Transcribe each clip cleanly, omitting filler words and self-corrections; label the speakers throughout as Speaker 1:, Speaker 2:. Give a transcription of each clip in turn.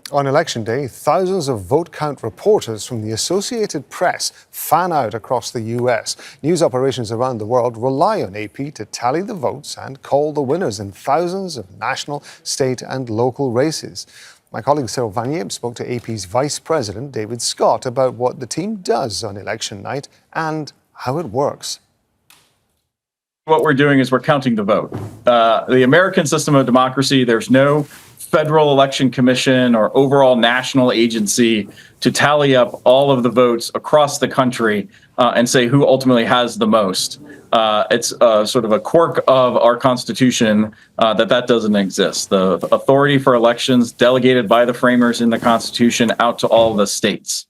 Speaker 1: On election day, thousands of vote count reporters from the Associated Press fan out across the US. News operations around the world rely on AP to tally the votes and call the winners in thousands of national, state and local races. My colleague Cyril Vanier spoke to AP's Vice President David Scott about what the team does on election night and how it works.
Speaker 2: What we're doing is we're counting the vote. The American system of democracy, there's no federal election commission or overall national agency to tally up all of the votes across the country and say who ultimately has the most. It's sort of a quirk of our Constitution that doesn't exist. The authority for elections delegated by the framers in the Constitution out to all the states.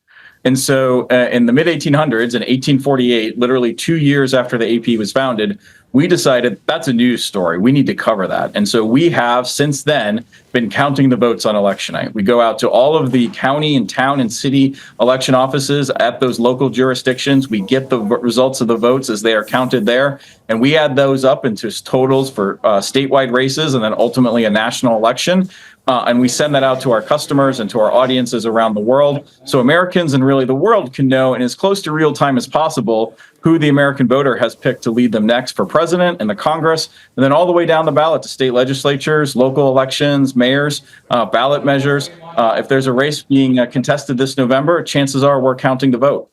Speaker 2: And so in the mid-1800s, in 1848, literally 2 years after the AP was founded, we decided that's a news story. We need to cover that. And so we have since then been counting the votes on election night. We go out to all of the county and town and city election offices at those local jurisdictions. We get the results of the votes as they are counted there. And we add those up into totals for statewide races and then ultimately a national election. And we send that out to our customers and to our audiences around the world. So Americans and really the world can know in as close to real time as possible who the American voter has picked to lead them next for president and the Congress, and then all the way down the ballot to state legislatures, local elections, mayors, ballot measures. If there's a race being contested this November, chances are we're counting the vote.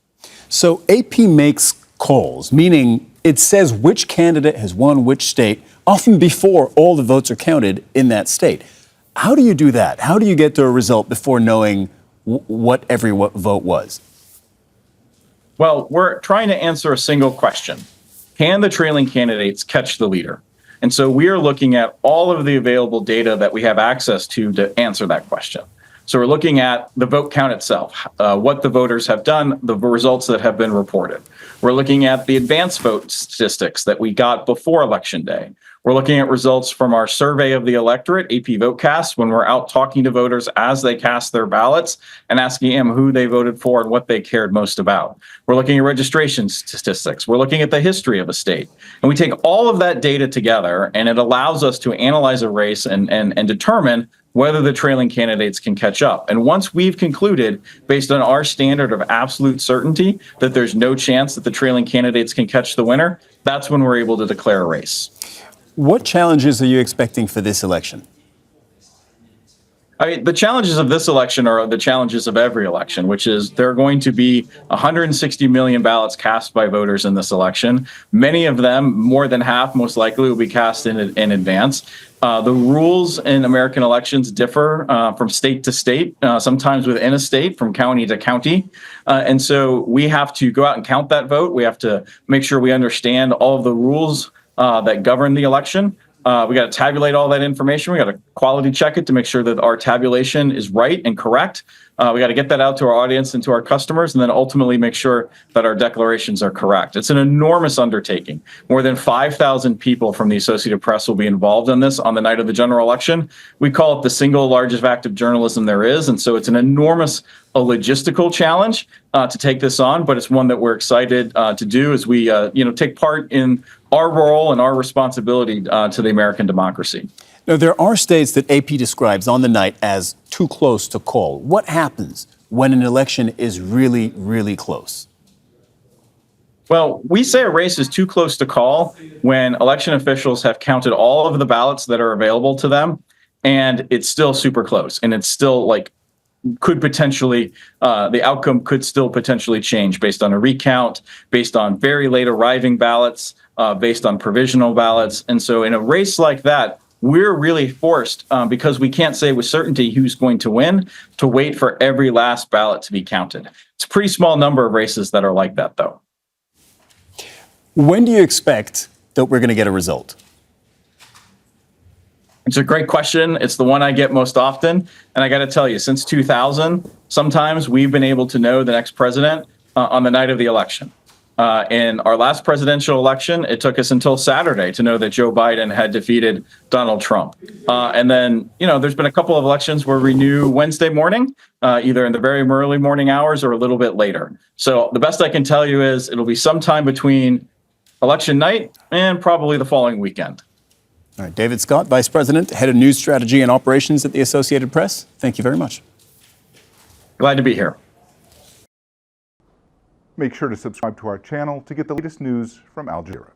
Speaker 3: So AP makes calls, meaning it says which candidate has won which state, often before all the votes are counted in that state. How do you do that? How do you get to a result before knowing what every vote was?
Speaker 2: Well, we're trying to answer a single question. Can the trailing candidates catch the leader? And so we are looking at all of the available data that we have access to answer that question. So we're looking at the vote count itself, what the voters have done, the results that have been reported. We're looking at the advance vote statistics that we got before Election Day. We're looking at results from our survey of the electorate, AP VoteCast, when we're out talking to voters as they cast their ballots and asking them who they voted for and what they cared most about. We're looking at registration statistics. We're looking at the history of a state. And we take all of that data together, and it allows us to analyze a race and determine whether the trailing candidates can catch up. And once we've concluded, based on our standard of absolute certainty, that there's no chance that the trailing candidates can catch the winner, that's when we're able to declare a race.
Speaker 3: What challenges are you expecting for this election?
Speaker 2: I mean, the challenges of this election are the challenges of every election, which is there are going to be 160 million ballots cast by voters in this election. Many of them, more than half, most likely will be cast in advance. The rules in American elections differ from state to state, sometimes within a state, from county to county. And so we have to go out and count that vote. We have to make sure we understand all of the rules that govern the election. We got to tabulate all that information. We got to quality check it to make sure that our tabulation is right and correct. We got to get that out to our audience and to our customers, and then ultimately make sure that our declarations are correct. It's an enormous undertaking. More than 5,000 people from the Associated Press will be involved in this on the night of the general election. We call it the single largest act of journalism there is, and so it's an enormous logistical challenge to take this on, but it's one that we're excited to do as we take part in our role and our responsibility to the American democracy.
Speaker 3: Now, there are states that AP describes on the night as too close to call. What happens when an election is really, really close?
Speaker 2: Well, we say a race is too close to call when election officials have counted all of the ballots that are available to them, and it's still super close, and it's still could potentially, the outcome could still potentially change based on a recount, based on very late arriving ballots, based on provisional ballots. And so in a race like that, we're really forced, because we can't say with certainty who's going to win, to wait for every last ballot to be counted. It's a pretty small number of races that are like that, though.
Speaker 3: When do you expect that we're going to get a result?
Speaker 2: It's a great question. It's the one I get most often. And I got to tell you, since 2000, sometimes we've been able to know the next president on the night of the election. In our last presidential election, it took us until Saturday to know that Joe Biden had defeated Donald Trump. And then, there's been a couple of elections where we knew Wednesday morning, either in the very early morning hours or a little bit later. So the best I can tell you is it'll be sometime between election night and probably the following weekend.
Speaker 3: All right, David Scott, Vice President, Head of News Strategy and Operations at the Associated Press. Thank you very much.
Speaker 2: Glad to be here.
Speaker 4: Make sure to subscribe to our channel to get the latest news from Al Jazeera.